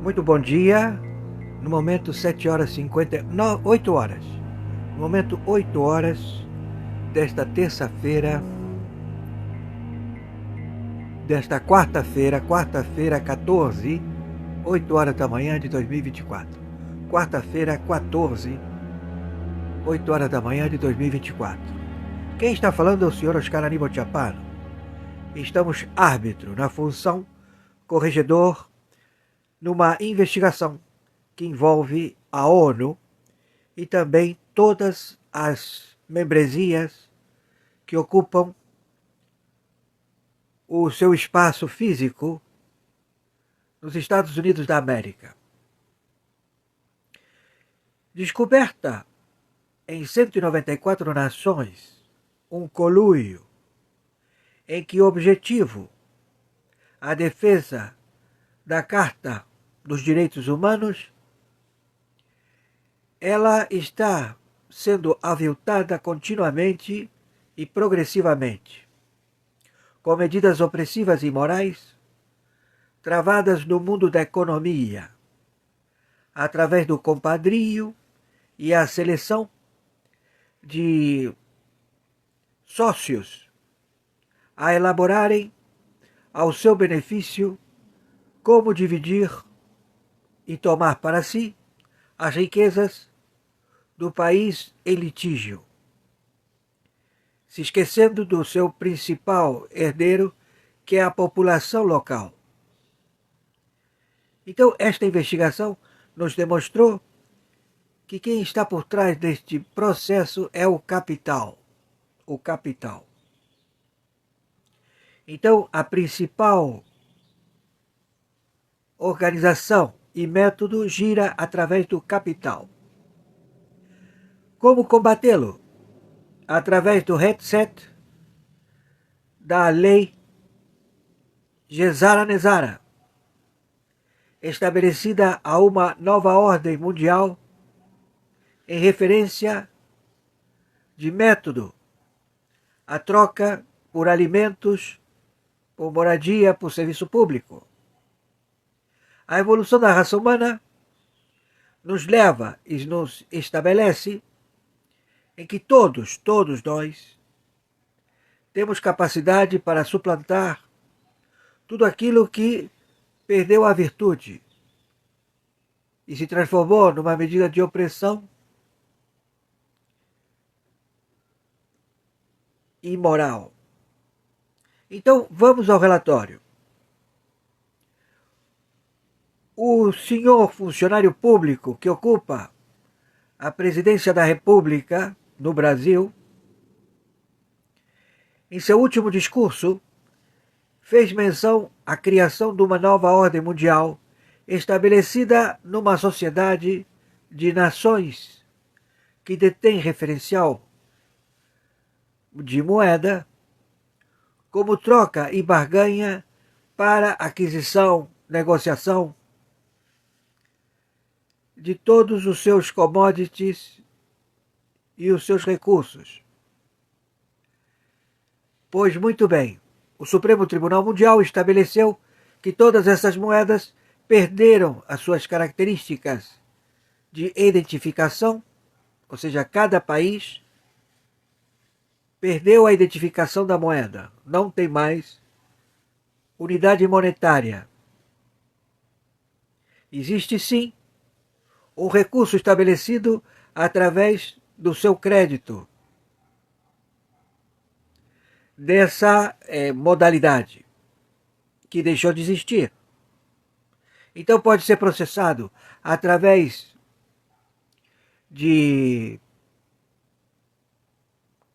Muito bom dia. No momento 7 horas 50, não, 8 horas. No momento 8 horas desta terça-feira, desta quarta-feira, 14, 8 horas da manhã de 2024. Quarta-feira, 14, 8 horas da manhã de 2024. Quem está falando é o senhor Oscar Aníbal Chapano. Estamos árbitro na função corregedor numa investigação que envolve a ONU e também todas as membresias que ocupam o seu espaço físico nos Estados Unidos da América. Descoberta em 194 nações um conluio em que o objetivo a defesa da Carta dos Direitos Humanos, ela está sendo aviltada continuamente e progressivamente, com medidas opressivas e imorais travadas no mundo da economia, através do compadrio e a seleção de sócios a elaborarem ao seu benefício como dividir e tomar para si as riquezas do país em litígio, se esquecendo do seu principal herdeiro, que é a população local. Então, esta investigação nos demonstrou que quem está por trás deste processo é o capital. O capital. Então, a principal organização e método gira através do capital. Como combatê-lo? Através do headset da lei Gesara-Nezara, estabelecida a uma nova ordem mundial em referência de método a troca por alimentos, por moradia, por serviço público. A evolução da raça humana nos leva e nos estabelece em que todos nós temos capacidade para suplantar tudo aquilo que perdeu a virtude e se transformou numa medida de opressão imoral. Então, vamos ao relatório. O senhor funcionário público que ocupa a presidência da República no Brasil, em seu último discurso, fez menção à criação de uma nova ordem mundial estabelecida numa sociedade de nações que detém referencial de moeda como troca e barganha para aquisição, negociação de todos os seus commodities e os seus recursos. Pois muito bem, o Supremo Tribunal Mundial estabeleceu que todas essas moedas perderam as suas características de identificação, ou seja, cada país perdeu a identificação da moeda, não tem mais unidade monetária. Existe sim um recurso estabelecido através do seu crédito, dessa modalidade que deixou de existir. Então pode ser processado através de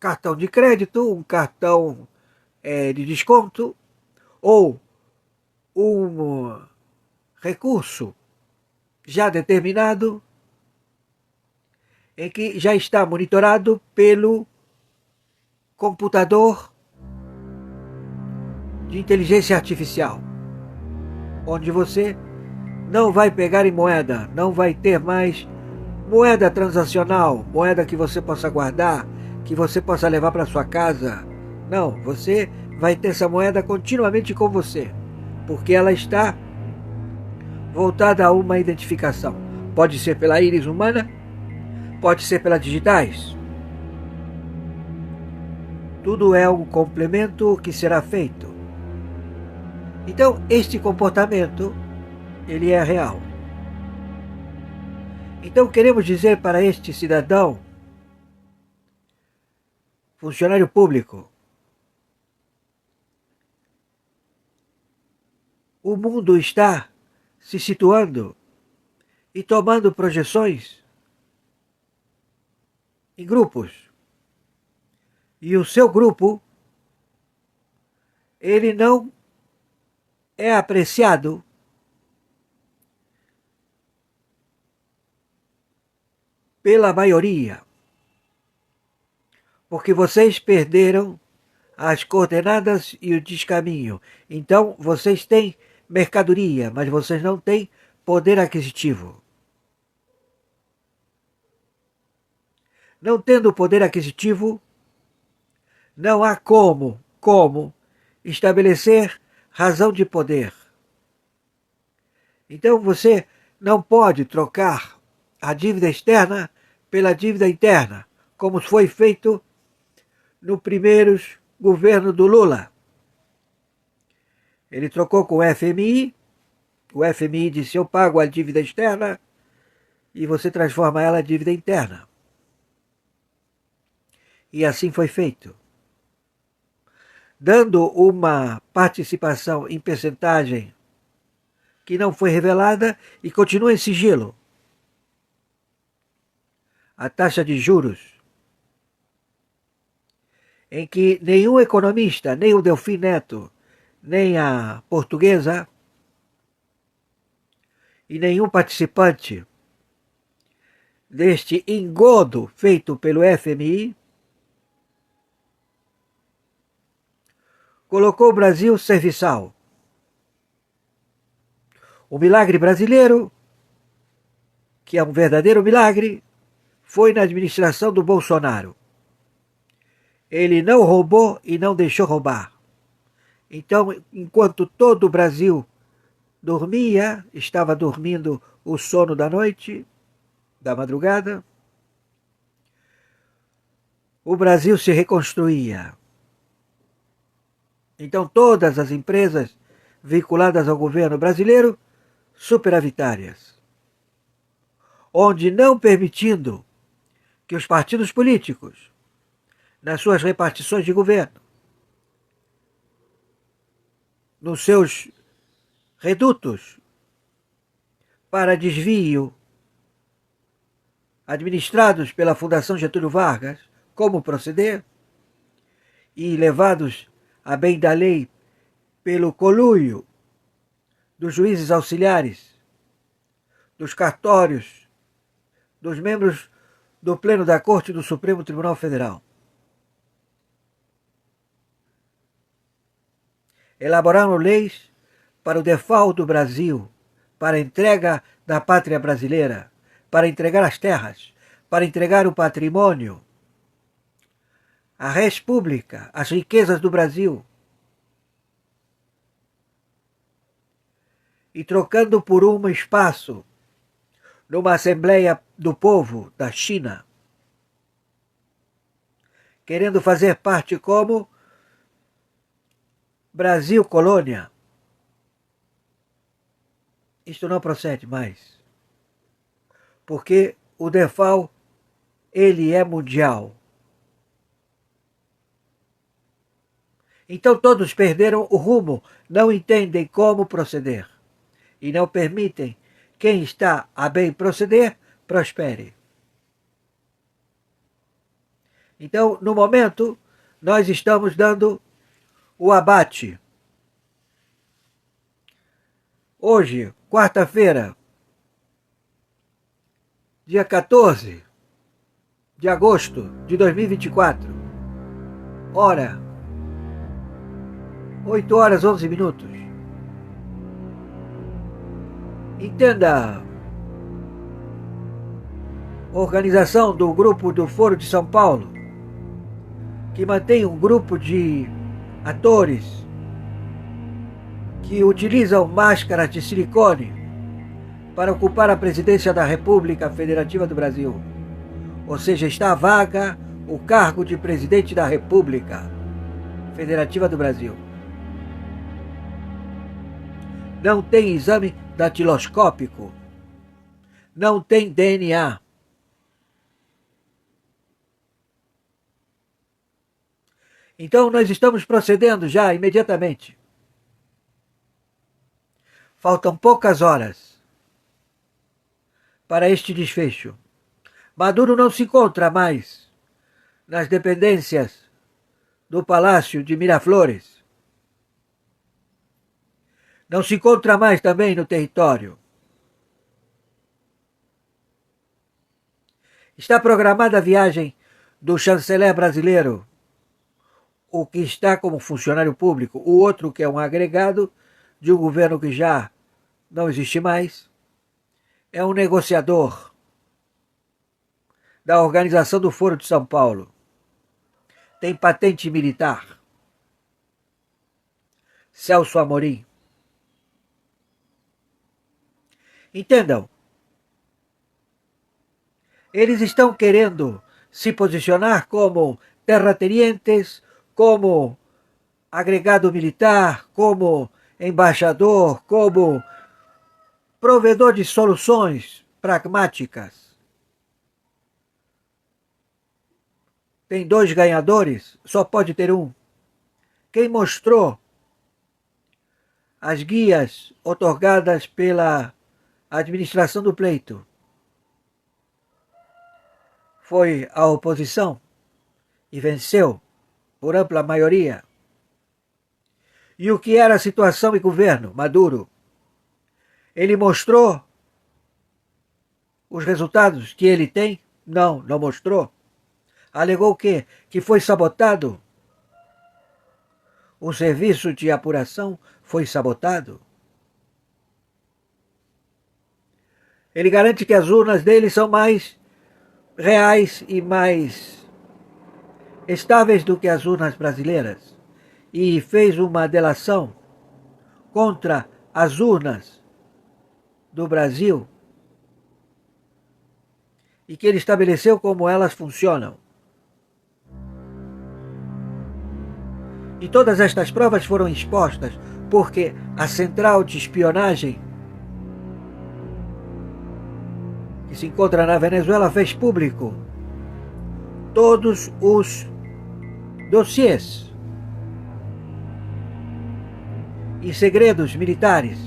cartão de crédito, um cartão de desconto ou um recurso já determinado em que já está monitorado pelo computador de inteligência artificial, onde você não vai pegar em moeda, não vai ter mais moeda transacional, moeda que você possa guardar, que você possa levar para sua casa. Não, você vai ter essa moeda continuamente com você, porque ela está voltada a uma identificação. Pode ser pela íris humana, pode ser pelas digitais. Tudo é um complemento que será feito. Então, este comportamento, ele é real. Então, queremos dizer para este cidadão, funcionário público, o mundo está se situando e tomando projeções em grupos. E o seu grupo, ele não é apreciado pela maioria, porque vocês perderam as coordenadas e o descaminho. Então, vocês têm mercadoria, mas vocês não têm poder aquisitivo. Não tendo poder aquisitivo, não há como estabelecer razão de poder. Então você não pode trocar a dívida externa pela dívida interna, como foi feito no primeiro governo do Lula. Ele trocou com o FMI disse: eu pago a dívida externa e você transforma ela em dívida interna. E assim foi feito, dando uma participação em percentagem que não foi revelada e continua em sigilo. A taxa de juros, em que nenhum economista, nem o Delfim Neto, nem a portuguesa e nenhum participante deste engodo feito pelo FMI colocou o Brasil serviçal. O milagre brasileiro, que é um verdadeiro milagre, foi na administração do Bolsonaro. Ele não roubou e não deixou roubar. Então, enquanto todo o Brasil dormia, estava dormindo o sono da noite, da madrugada, o Brasil se reconstruía. Então todas as empresas vinculadas ao governo brasileiro, superavitárias, onde não permitindo que os partidos políticos, nas suas repartições de governo, nos seus redutos para desvio administrados pela Fundação Getúlio Vargas, como proceder, e levados a bem da lei pelo conluio dos juízes auxiliares, dos cartórios, dos membros do Pleno da Corte do Supremo Tribunal Federal. Elaboraram leis para o default do Brasil, para a entrega da pátria brasileira, para entregar as terras, para entregar o patrimônio, a res pública, as riquezas do Brasil, e trocando por um espaço numa Assembleia do Povo da China, querendo fazer parte como Brasil colônia. Isto não procede mais, porque o default, ele é mundial. Então todos perderam o rumo, não entendem como proceder e não permitem quem está a bem proceder prospere. Então, no momento, nós estamos dando o abate. Hoje, quarta-feira, dia 14 de agosto de 2024, hora 8 horas 11 minutos. Entenda, organização do grupo do Foro de São Paulo, que mantém um grupo de atores que utilizam máscaras de silicone para ocupar a presidência da República Federativa do Brasil. Ou seja, está vaga o cargo de presidente da República Federativa do Brasil. Não tem exame datiloscópico. Não tem DNA. Então nós estamos procedendo já imediatamente. Faltam poucas horas para este desfecho. Maduro não se encontra mais nas dependências do Palácio de Miraflores. Não se encontra mais também no território. Está programada a viagem do chanceler brasileiro, o que está como funcionário público, o outro que é um agregado de um governo que já não existe mais, é um negociador da Organização do Foro de São Paulo. Tem patente militar. Celso Amorim. Entendam, eles estão querendo se posicionar como terratenientes, como agregado militar, como embaixador, como provedor de soluções pragmáticas. Tem dois ganhadores, só pode ter um. Quem mostrou as guias outorgadas pela administração do pleito foi a oposição e venceu por ampla maioria. E o que era a situação e governo? Maduro. Ele mostrou os resultados que ele tem? Não, não mostrou. Alegou o quê? Que foi sabotado. O serviço de apuração foi sabotado. Ele garante que as urnas dele são mais reais e mais estáveis do que as urnas brasileiras. E fez uma delação contra as urnas do Brasil e que ele estabeleceu como elas funcionam. E todas estas provas foram expostas porque a central de espionagem que se encontra na Venezuela fez público todos os dossiês e segredos militares.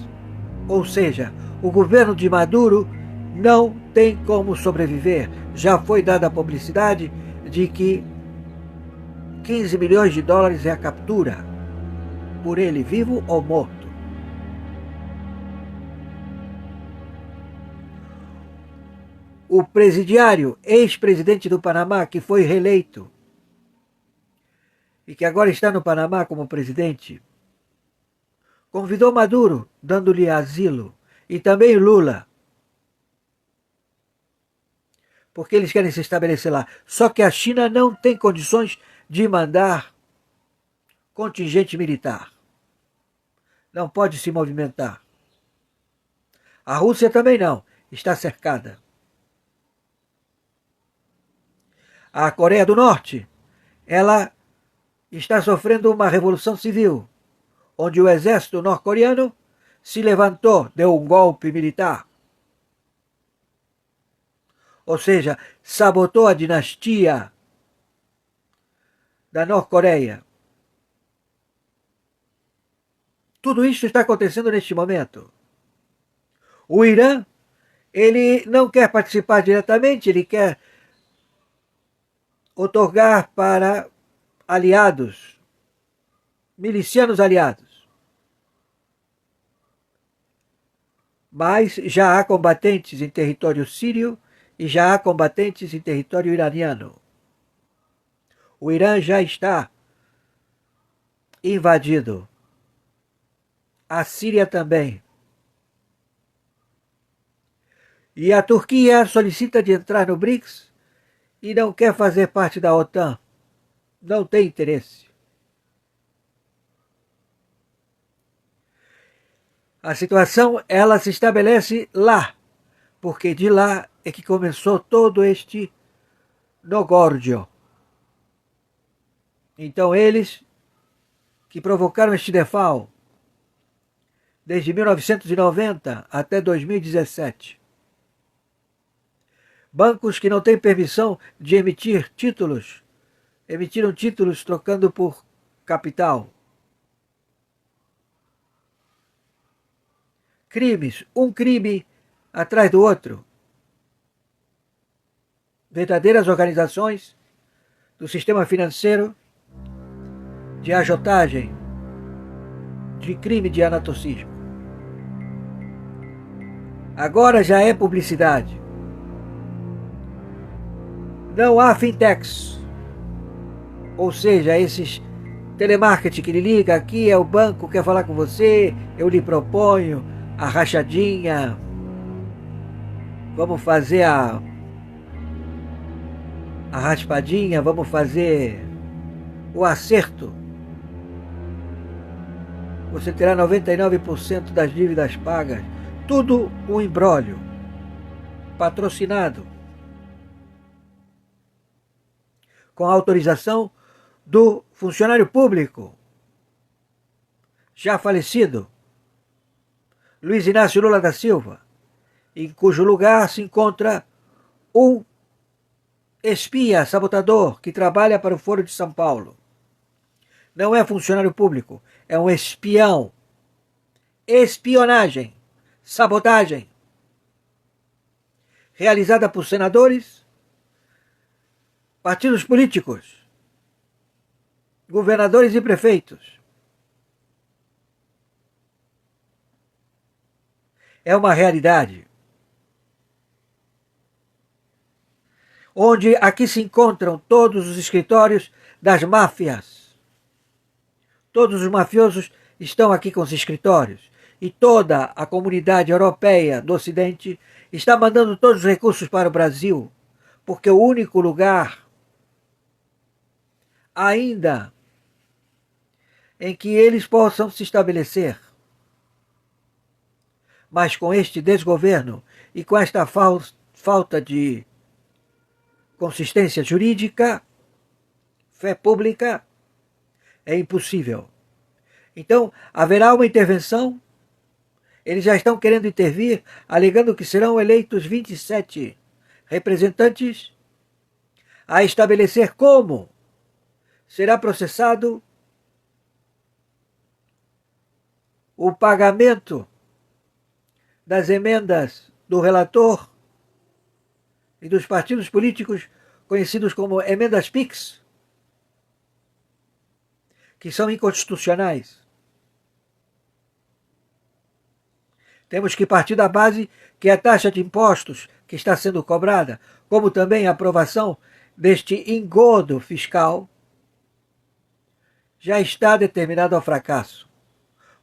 Ou seja, o governo de Maduro não tem como sobreviver. Já foi dada a publicidade de que 15 milhões de dólares é a captura, por ele vivo ou morto. O presidiário, ex-presidente do Panamá, que foi reeleito e que agora está no Panamá como presidente, convidou Maduro, dando-lhe asilo, e também Lula, porque eles querem se estabelecer lá. Só que a China não tem condições de mandar contingente militar. Não pode se movimentar. A Rússia também não, está cercada. A Coreia do Norte, ela está sofrendo uma revolução civil, onde o exército norte-coreano se levantou, deu um golpe militar. Ou seja, sabotou a dinastia da Norte-Coreia. Tudo isso está acontecendo neste momento. O Irã, ele não quer participar diretamente, ele quer outorgar para aliados, milicianos aliados. Mas já há combatentes em território sírio e já há combatentes em território iraniano. O Irã já está invadido. A Síria também. E a Turquia solicita de entrar no BRICS e não quer fazer parte da OTAN. Não tem interesse. A situação, ela se estabelece lá, porque de lá é que começou todo este nogórdio. Então eles que provocaram este defal desde 1990 até 2017. Bancos que não têm permissão de emitir títulos, emitiram títulos trocando por capital. Crimes, um crime atrás do outro. Verdadeiras organizações do sistema financeiro de agiotagem, de crime de anatocismo. Agora já é publicidade. Não há fintechs, ou seja, esses telemarketing que lhe liga, aqui é o banco, quer falar com você, eu lhe proponho a rachadinha, vamos fazer a raspadinha, vamos fazer o acerto. Você terá 99% das dívidas pagas. Tudo um imbróglio. Patrocinado. Com a autorização do funcionário público, já falecido, Luiz Inácio Lula da Silva, em cujo lugar se encontra um espia, sabotador, que trabalha para o Foro de São Paulo. Não é funcionário público, é um espião. Espionagem, sabotagem, realizada por senadores, partidos políticos, governadores e prefeitos. É uma realidade. Onde aqui se encontram todos os escritórios das máfias. Todos os mafiosos estão aqui com os escritórios. E toda a comunidade europeia do Ocidente está mandando todos os recursos para o Brasil, porque o único lugar ainda em que eles possam se estabelecer. Mas com este desgoverno e com esta falta de consistência jurídica, fé pública, é impossível. Então, haverá uma intervenção. Eles já estão querendo intervir, alegando que serão eleitos 27 representantes a estabelecer como será processado o pagamento das emendas do relator e dos partidos políticos conhecidos como emendas PIX, que são inconstitucionais. Temos que partir da base que a taxa de impostos que está sendo cobrada, como também a aprovação deste engodo fiscal, já está determinado ao fracasso,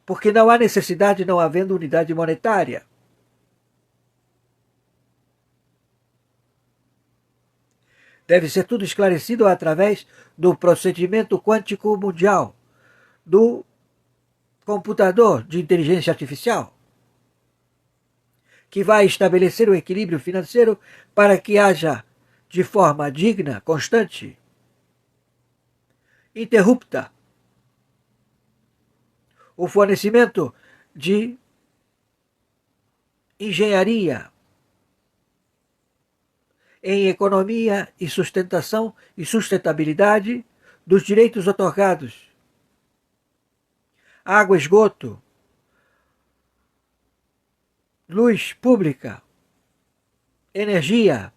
porque não há necessidade não havendo unidade monetária. Deve ser tudo esclarecido através do procedimento quântico mundial, do computador de inteligência artificial, que vai estabelecer o equilíbrio financeiro para que haja, de forma digna, constante, interrupta, o fornecimento de engenharia em economia e sustentação e sustentabilidade dos direitos otorgados. Água, esgoto, luz pública, energia,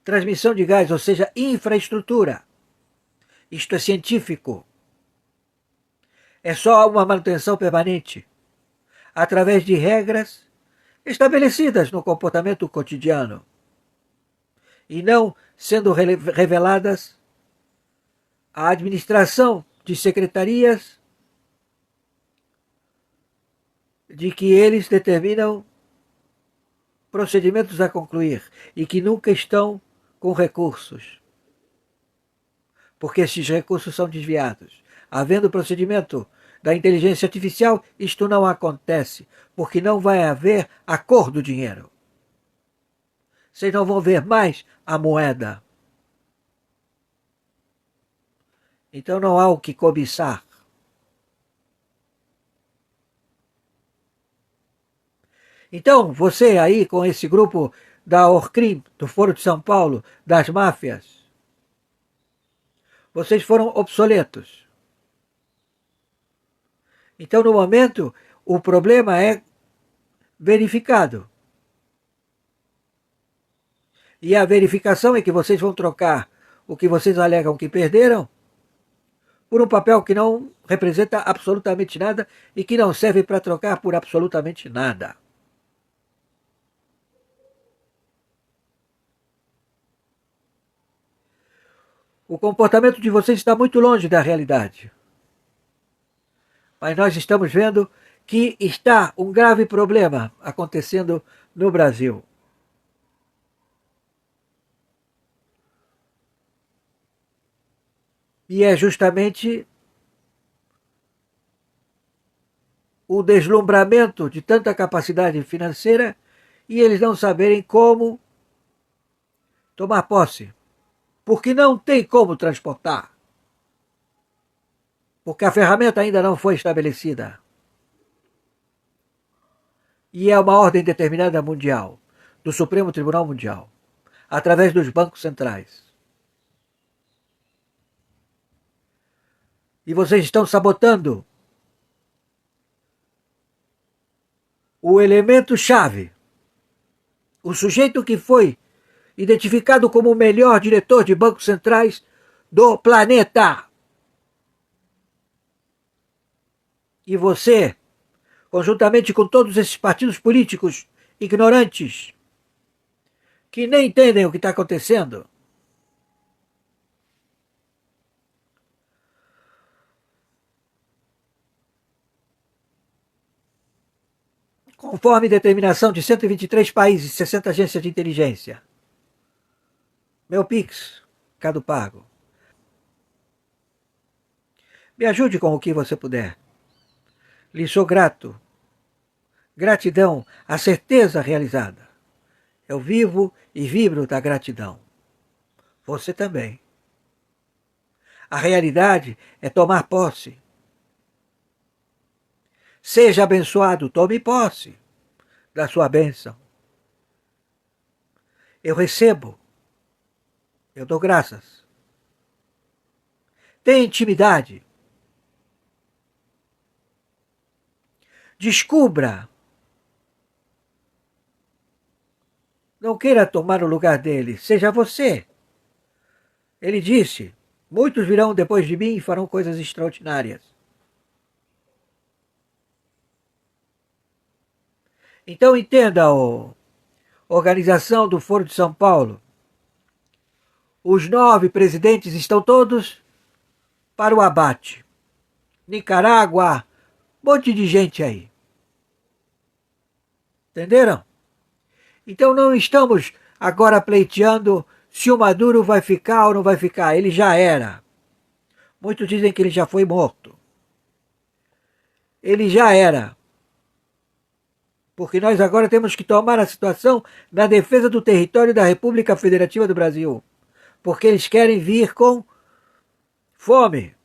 transmissão de gás, ou seja, infraestrutura. Isto é científico. É só uma manutenção permanente, através de regras estabelecidas no comportamento cotidiano, e não sendo reveladas à administração de secretarias de que eles determinam procedimentos a concluir e que nunca estão com recursos, porque esses recursos são desviados. Havendo procedimento da inteligência artificial, isto não acontece, porque não vai haver a cor do dinheiro. Vocês não vão ver mais a moeda. Então não há o que cobiçar. Então, você aí com esse grupo da Orcrim, do Foro de São Paulo, das máfias, vocês foram obsoletos. Então, no momento, o problema é verificado. E a verificação é que vocês vão trocar o que vocês alegam que perderam por um papel que não representa absolutamente nada e que não serve para trocar por absolutamente nada. O comportamento de vocês está muito longe da realidade. Mas nós estamos vendo que está um grave problema acontecendo no Brasil. E é justamente o deslumbramento de tanta capacidade financeira e eles não saberem como tomar posse. Porque não tem como transportar. Porque a ferramenta ainda não foi estabelecida. E é uma ordem determinada mundial, do Supremo Tribunal Mundial, através dos bancos centrais. E vocês estão sabotando o elemento-chave, o sujeito que foi identificado como o melhor diretor de bancos centrais do planeta. E você, conjuntamente com todos esses partidos políticos ignorantes, que nem entendem o que está acontecendo, conforme determinação de 123 países e 60 agências de inteligência. Meu Pix, Cado Pago. Me ajude com o que você puder. Lhe sou grato. Gratidão, a certeza realizada. Eu vivo e vibro da gratidão. Você também. A realidade é tomar posse. Seja abençoado, tome posse da sua bênção. Eu recebo. Eu dou graças. Tenha intimidade. Descubra. Não queira tomar o lugar dele. Seja você. Ele disse, muitos virão depois de mim e farão coisas extraordinárias. Então entenda a organização do Foro de São Paulo. Os 9 presidentes estão todos para o abate. Nicarágua, um monte de gente aí. Entenderam? Então não estamos agora pleiteando se o Maduro vai ficar ou não vai ficar. Ele já era. Muitos dizem que ele já foi morto. Ele já era. Porque nós agora temos que tomar a situação na defesa do território da República Federativa do Brasil. Porque eles querem vir com fome.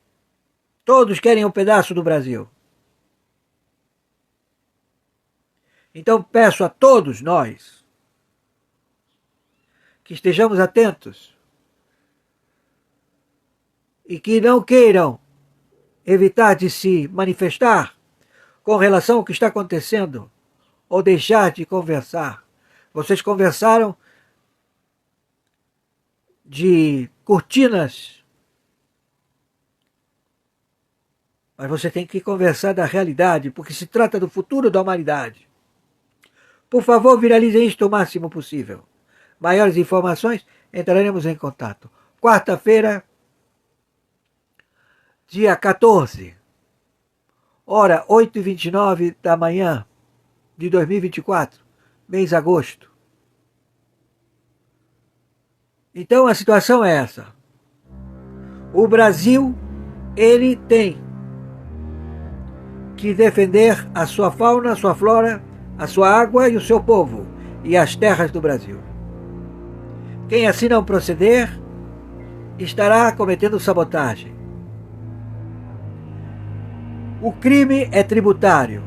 Todos querem um pedaço do Brasil. Então peço a todos nós que estejamos atentos e que não queiram evitar de se manifestar com relação ao que está acontecendo ou deixar de conversar. Vocês conversaram de cortinas, mas você tem que conversar da realidade, porque se trata do futuro da humanidade. Por favor, viralizem isto o máximo possível. Maiores informações, entraremos em contato. Quarta-feira, dia 14, hora 8h29 da manhã de 2024, mês de agosto. Então a situação é essa. O Brasil, ele tem que defender a sua fauna, a sua flora, a sua água e o seu povo e as terras do Brasil. Quem assim não proceder estará cometendo sabotagem. O crime é tributário.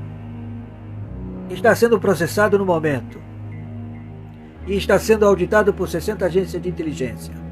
Está sendo processado no momento. E está sendo auditado por 60 agências de inteligência.